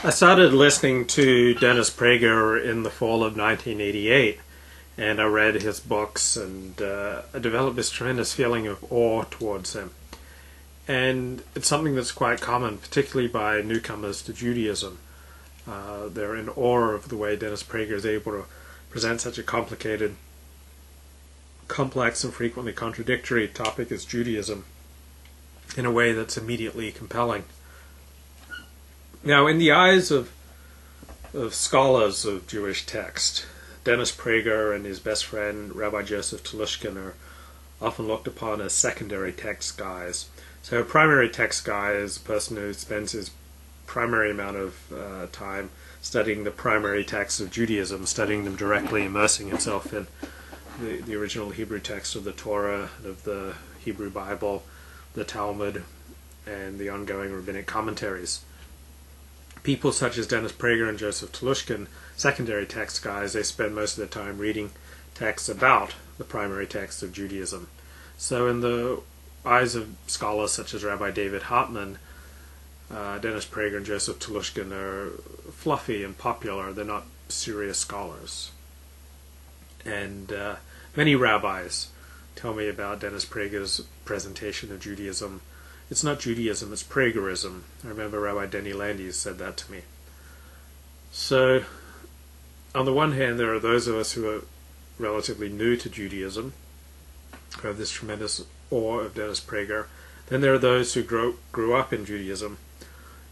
I started listening to Dennis Prager in the fall of 1988, and I read his books, and I developed this tremendous feeling of awe towards him. And it's something that's quite common, particularly by newcomers to Judaism. They're in awe of the way Dennis Prager is able to present such a complicated, complex, and frequently contradictory topic as Judaism in a way that's immediately compelling. Now, in the eyes of scholars of Jewish text, Dennis Prager and his best friend Rabbi Joseph Telushkin are often looked upon as secondary text guys. So a primary text guy is a person who spends his primary amount of time studying the primary texts of Judaism, studying them directly, immersing himself in the original Hebrew text of the Torah, of the Hebrew Bible, the Talmud, and the ongoing rabbinic commentaries. People such as Dennis Prager and Joseph Telushkin, secondary text guys, they spend most of their time reading texts about the primary text of Judaism. So in the eyes of scholars such as Rabbi David Hartman, Dennis Prager and Joseph Telushkin are fluffy and popular. They're not serious scholars. And many rabbis tell me about Dennis Prager's presentation of Judaism. It's not Judaism, it's Pragerism. I remember Rabbi Denny Landis said that to me. So, on the one hand, there are those of us who are relatively new to Judaism, who have this tremendous awe of Dennis Prager. Then there are those who grew up in Judaism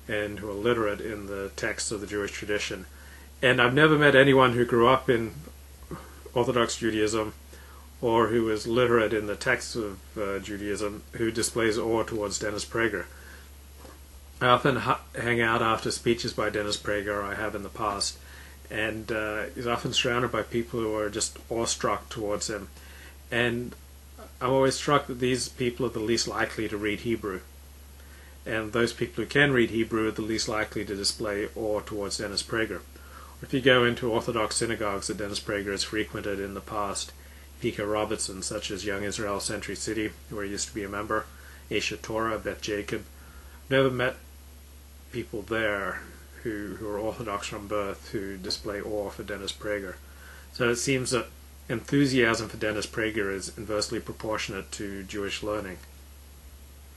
and who are literate in the texts of the Jewish tradition. And I've never met anyone who grew up in Orthodox Judaism or who is literate in the texts of Judaism, who displays awe towards Dennis Prager. I often hang out after speeches by Dennis Prager, I have in the past, and he's often surrounded by people who are just awestruck towards him. And I'm always struck that these people are the least likely to read Hebrew. And those people who can read Hebrew are the least likely to display awe towards Dennis Prager. If you go into Orthodox synagogues that Dennis Prager has frequented in the past, P.K. Robertson, such as Young Israel Century City, where he used to be a member, Asia Torah, Beth Jacob. Never met people there who are Orthodox from birth who display awe for Dennis Prager. So it seems that enthusiasm for Dennis Prager is inversely proportionate to Jewish learning.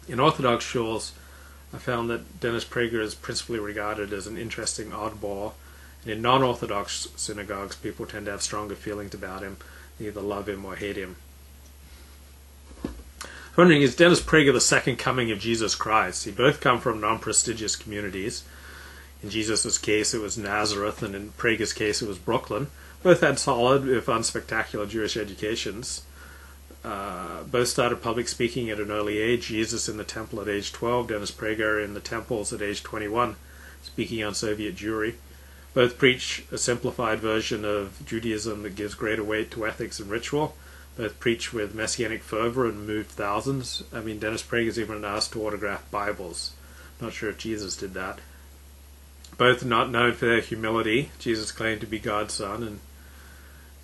In Orthodox shuls, I found that Dennis Prager is principally regarded as an interesting oddball, and in non-Orthodox synagogues, people tend to have stronger feelings about him, either love him or hate him. I'm wondering, is Dennis Prager the second coming of Jesus Christ? He both come from non-prestigious communities. In Jesus' case, it was Nazareth, and in Prager's case, it was Brooklyn. Both had solid, if unspectacular, Jewish educations. Both started public speaking at an early age. Jesus in the temple at age 12, Dennis Prager in the temples at age 21, speaking on Soviet Jewry. Both preach a simplified version of Judaism that gives greater weight to ethics and ritual. Both preach with messianic fervor and moved thousands. I mean, Dennis Prager's even asked to autograph Bibles. Not sure if Jesus did that. Both are not known for their humility. Jesus claimed to be God's son, and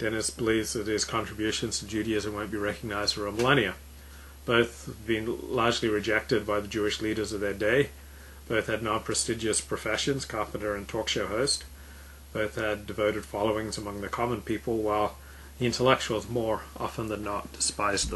Dennis believes that his contributions to Judaism won't be recognized for a millennia. Both have been largely rejected by the Jewish leaders of their day. Both had non-prestigious professions, carpenter and talk show host. Both had devoted followings among the common people, while the intellectuals more often than not despised them.